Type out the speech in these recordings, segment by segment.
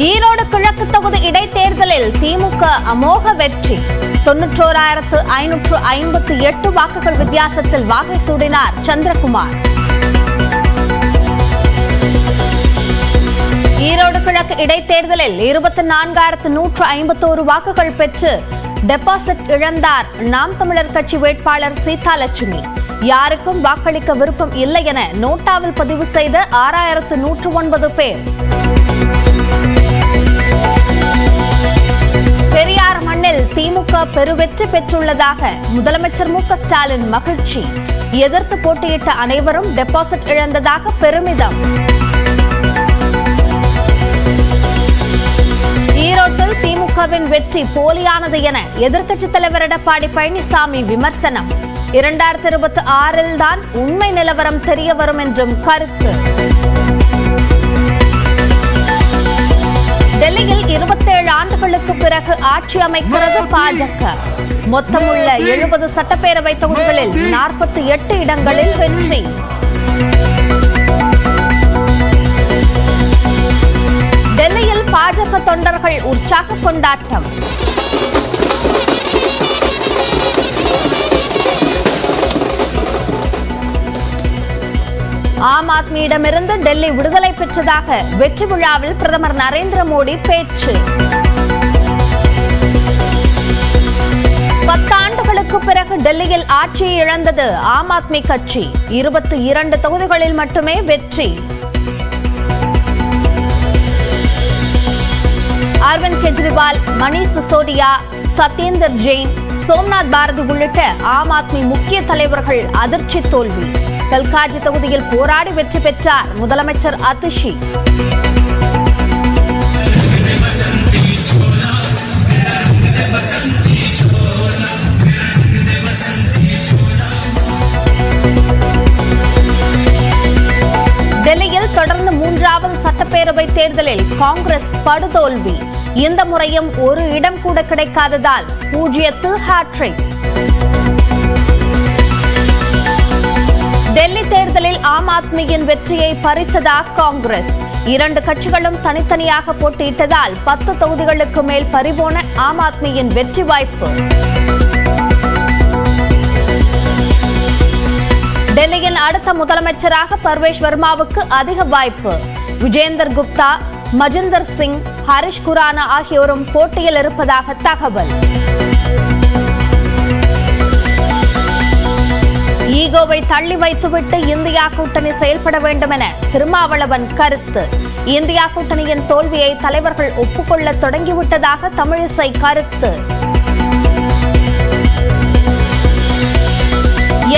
ஈரோடு கிழக்கு தொகுதி இடைத்தேர்தலில் திமுக அமோக வெற்றி. 91,558 வாக்குகள் வித்தியாசத்தில் வாகை சூடினார் சந்திரகுமார். ஈரோடு கிழக்கு இடைத்தேர்தலில் 24,151 வாக்குகள் பெற்று டெபாசிட் இழந்தார் நாம் தமிழர் கட்சி வேட்பாளர் சீதாலட்சுமி. யாருக்கும் வாக்களிக்க விருப்பம் இல்லை என நோட்டாவில் பதிவு செய்த 6,109 பேர். பெரியார் மண்ணில் திமுக பெருவெற்றி பெற்றுள்ளதாக முதலமைச்சர் மு க ஸ்டாலின் மகிழ்ச்சி. எதிர்த்து போட்டியிட்ட அனைவரும் டெபாசிட் இழந்ததாக பெருமிதம். ஈரோட்டில் திமுகவின் வெற்றி போலியானது என எதிர்க்கட்சித் தலைவர் எடப்பாடி பழனிசாமி விமர்சனம். 2026 தான் உண்மை நிலவரம் தெரிய வரும் என்றும் கருத்து. டெல்லியில் 27 ஆண்டுகளுக்கு பிறகு ஆட்சி அமைக்கிறது பாஜக. மொத்தமுள்ள 70 சட்டப்பேரவை தொகுதிகளில் 48 இடங்களில் வெற்றி. டெல்லியில் பாஜக தொண்டர்கள் உற்சாக கொண்டாட்டம். ஆம் ஆத்மியிடமிருந்து டெல்லி விடுதலை பெற்றதாக வெற்றி விழாவில் பிரதமர் நரேந்திர மோடி பேச்சு. 10 ஆண்டுகளுக்கு பிறகு டெல்லியில் ஆட்சியை இழந்தது ஆம் ஆத்மி கட்சி. 22 தொகுதிகளில் மட்டுமே வெற்றி. அரவிந்த் கெஜ்ரிவால், மணீஷ் சிசோடியா, சத்யேந்தர் ஜெயின், சோம்நாத் பாரதி உள்ளிட்ட ஆம் ஆத்மி முக்கிய தலைவர்கள் அதிர்ச்சி தோல்வி. கல்காஜி தொகுதியில் போராடி வெற்றி பெற்றார் முதலமைச்சர் அதிஷி. டெல்லியில் தொடர்ந்து 3வது சட்டப்பேரவை தேர்தலில் காங்கிரஸ் படுதோல்வி. இந்த முறையும் ஒரு இடம் கூட கிடைக்காததால் 0 ஹாட்ரிக். டெல்லி தேர்தலில் ஆம் ஆத்மியின் வெற்றியை பறித்ததா காங்கிரஸ். 2 கட்சிகளும் தனித்தனியாக போட்டியிட்டதால் 10 தொகுதிகளுக்கு மேல் பறிபோன ஆம் ஆத்மியின் வெற்றி வாய்ப்பு. டெல்லியின் அடுத்த முதலமைச்சராக பர்வேஷ் வர்மாவுக்கு அதிக வாய்ப்பு. விஜேந்தர் குப்தா, மஜிந்தர் சிங், ஹரிஷ் குரானா ஆகியோரும் போட்டியில் இருப்பதாக தகவல். ஈகோவை தள்ளி வைத்துவிட்டு இந்தியா கூட்டணி செயல்பட வேண்டும் என திருமாவளவன் கருத்து. இந்தியா கூட்டணியின் தோல்வியை தலைவர்கள் ஒப்புக்கொள்ள தொடங்கிவிட்டதாக தமிழிசை கருத்து.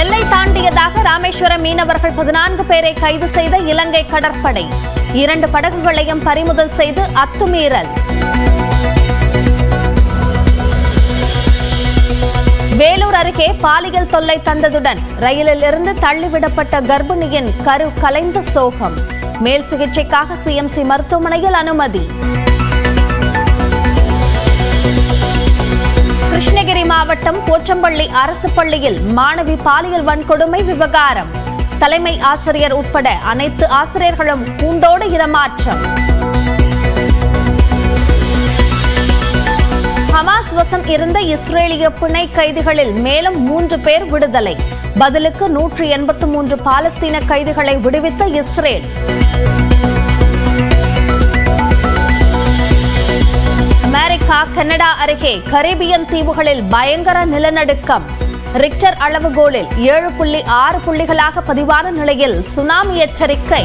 எல்லை தாண்டியதாக ராமேஸ்வரம் மீனவர்கள் 14 பேரை கைது செய்த இலங்கை கடற்படை. 2 படகுகளையும் பறிமுதல் செய்து அத்துமீறல். வேலூர் அருகே பாலியல் தொல்லை தந்ததுடன் ரயிலில் இருந்து தள்ளிவிடப்பட்ட கர்ப்பிணியின் கரு கலைந்த சோகம். மேல் சிகிச்சைக்காக சிஎம்சி மருத்துவமனையில் அனுமதி. கிருஷ்ணகிரி மாவட்டம் போச்சம்பள்ளி அரசு பள்ளியில் மாணவி பாலியல் வன்கொடுமை விவகாரம். தலைமை ஆசிரியர் உட்பட அனைத்து ஆசிரியர்களும் கூண்டோடு இடமாற்றம். ஹமாஸ் வசம் இருந்த இஸ்ரேலிய பிணை கைதிகளில் மேலும் 3 பேர் விடுதலை. பதிலுக்கு 183 பாலஸ்தீன கைதிகளை விடுவித்த இஸ்ரேல். அமெரிக்கா, கனடா அருகே கரீபியன் தீவுகளில் பயங்கர நிலநடுக்கம். ரிக்டர் அளவுகோலில் 7.6 புள்ளிகளாக பதிவான நிலையில் சுனாமி எச்சரிக்கை.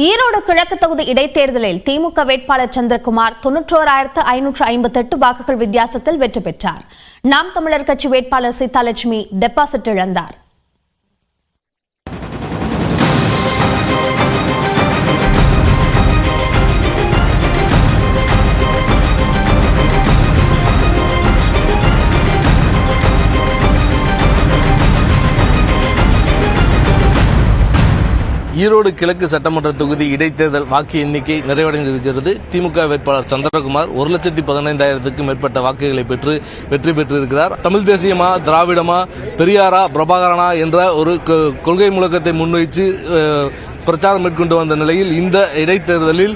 ஈரோடு கிழக்கு தொகுதி இடைத்தேர்தலில் திமுக வேட்பாளர் சந்திரகுமார் 91,558 வாக்குகள் வித்தியாசத்தில் வெற்றி பெற்றார். நாம் தமிழர் கட்சி வேட்பாளர் சீதாலட்சுமி டெபாசிட் இழந்தார். ஈரோடு கிழக்கு சட்டமன்ற தொகுதி இடைத்தேர்தல் வாக்கு எண்ணிக்கை நிறைவடைந்திருக்கிறது. திமுக வேட்பாளர் சந்திரகுமார் 1,15,000க்கும் மேற்பட்ட வாக்குகளை பெற்று வெற்றி பெற்றிருக்கிறார். தமிழ் தேசியமா, திராவிடமா, பெரியாரா, பிரபாகரனா என்ற ஒரு கொள்கை முழக்கத்தை முன்வைத்து பிரச்சாரம் மேற்கொண்டு வந்த நிலையில் இந்த இடைத்தேர்தலில்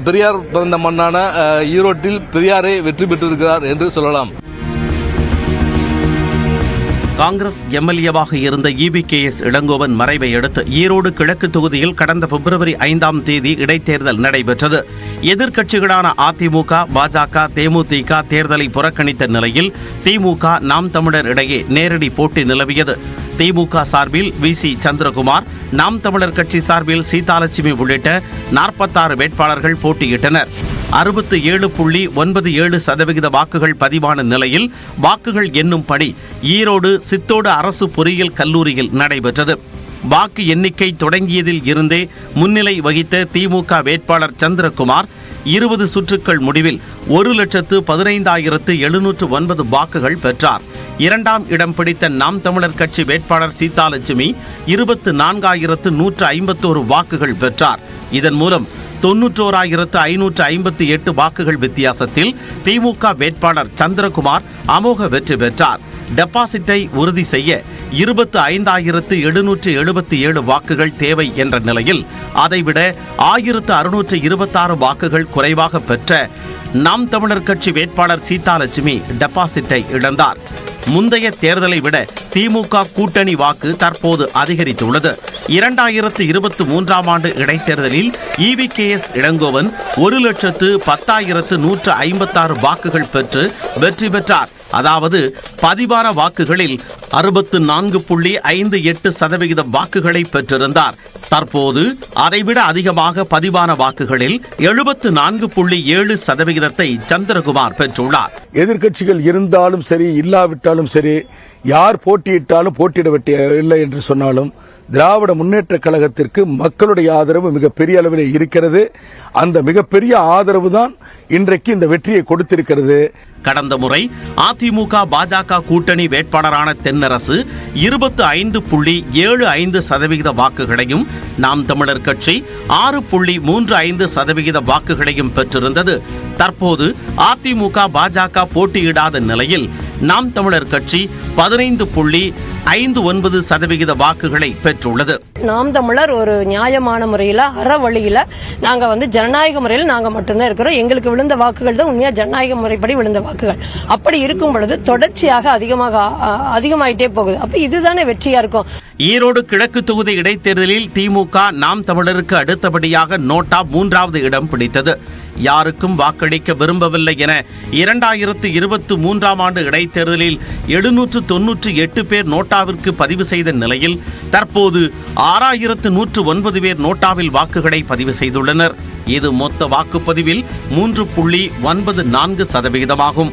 பெரியார் பிறந்த மண்ணான ஈரோட்டில் பெரியாரே வெற்றி பெற்றிருக்கிறார் என்று சொல்லலாம். காங்கிரஸ் எம்எல்ஏவாக இருந்த EBKS இளங்கோவன் மறைவை அடுத்து ஈரோடு கிழக்கு தொகுதியில் கடந்த பிப்ரவரி 5ஆம் தேதி இடைத்தேர்தல் நடைபெற்றது. எதிர்க்கட்சிகளான அதிமுக, பாஜக, தேமுதிக தேர்தலை புறக்கணித்த நிலையில் திமுக, நாம் தமிழர் இடையே நேரடி போட்டி நிலவியது. திமுக சார்பில் VC சந்திரகுமார், நாம் தமிழர் கட்சி சார்பில் சீதாலட்சுமி உள்ளிட்ட 46 வேட்பாளர்கள் போட்டியிட்டனர். 67.97% வாக்குகள் பதிவான நிலையில் வாக்குகள் எண்ணும் பணி ஈரோடு சித்தோடு அரசு பொறியியல் கல்லூரியில் நடைபெற்றது. வாக்கு எண்ணிக்கை தொடங்கியதில் இருந்தே முன்னிலை வகித்த திமுக வேட்பாளர் சந்திரகுமார் 20 சுற்றுக்கள் முடிவில் 1,15,709 வாக்குகள் பெற்றார். 2ஆம் இடம் பிடித்த நாம் தமிழர் கட்சி வேட்பாளர் சீதாலட்சுமி 24,151 வாக்குகள் பெற்றார். இதன் மூலம் 91,558 வாக்குகள் வித்தியாசத்தில் திமுக வேட்பாளர் சந்திரகுமார் அமோக வெற்றி பெற்றார். டெபாசிட்டை உறுதி செய்ய 25,777 வாக்குகள் தேவை என்ற நிலையில் அதைவிட 1,626 வாக்குகள் குறைவாக பெற்ற நாம் தமிழர் கட்சி வேட்பாளர் சீதாலட்சுமி டெபாசிட்டை இழந்தார். முந்தைய தேர்தலை விட திமுக கூட்டணி வாக்கு தற்போது அதிகரித்துள்ளது. 2023ஆம் ஆண்டு இடைத்தேர்தலில் EBKS இளங்கோவன் 1,10,156 வாக்குகள் பெற்று வெற்றி பெற்றார். அதாவது பதிவான வாக்குகளில் 64.58% வாக்குகளை பெற்றிருந்தார். தற்போது அதைவிட அதிகமாக பதிவான வாக்குகளில் 74.7% சந்திரகுமார் பெற்றுள்ளார். எதிர்க்கட்சிகள் இருந்தாலும் சரி, இல்லாவிட்டாலும் சரி, யார் போட்டியிட்டாலும் போட்டியிடவில்லை என்று சொன்னாலும் திராவிட முன்னேற்ற கழகத்திற்கு மக்களுடைய ஆதரவு மிகப்பெரிய அளவில் இருக்கிறது. அந்த மிகப்பெரிய ஆதரவு தான் இன்றைக்கு இந்த வெற்றியை கொடுத்திருக்கிறது. கடந்த முறை அதிமுக பாஜக கூட்டணி வேட்பாளரான தென்னரசு 25.75% வாக்குகளையும், நாம் தமிழர் கட்சி 6.35% வாக்குகளையும் பெற்றிருந்தது. தற்போது அதிமுக பாஜக போட்டியிடாத நிலையில் நாம் தமிழர் கட்சி 15.59% வாக்குகளை பெற்றுள்ளது. நாம் தமிழர் ஒரு நியாயமான முறையில், அற வழியில் நாங்கள் ஜனநாயக முறையில் நாங்கள் மட்டும்தான் இருக்கிறோம். எங்களுக்கு விழுந்த வாக்குகள் தான் உண்மையாக ஜனநாயக முறைப்படி விழுந்த வாக்குகள். அப்படி இருக்கும் பொழுது தொடர்ச்சியாக அதிகமாயிட்டே போகுது. அப்ப இதுதானே வெற்றியா இருக்கும். ஈரோடு கிழக்கு தொகுதி இடைத்தேர்தலில் திமுக நாம் தமிழருக்கு அடுத்தபடியாக நோட்டா 3வது இடம் பிடித்தது. யாருக்கும் வாக்களிக்க விரும்பவில்லை என 2023ஆம் ஆண்டு இடைத்தேர்தலில் 798 பேர் நோட்டாவிற்கு பதிவு செய்த நிலையில் தற்போது 6,109 பேர் நோட்டாவில் வாக்குகளை பதிவு செய்துள்ளனர். இது மொத்த வாக்குப்பதிவில் 3.94% ஆகும்.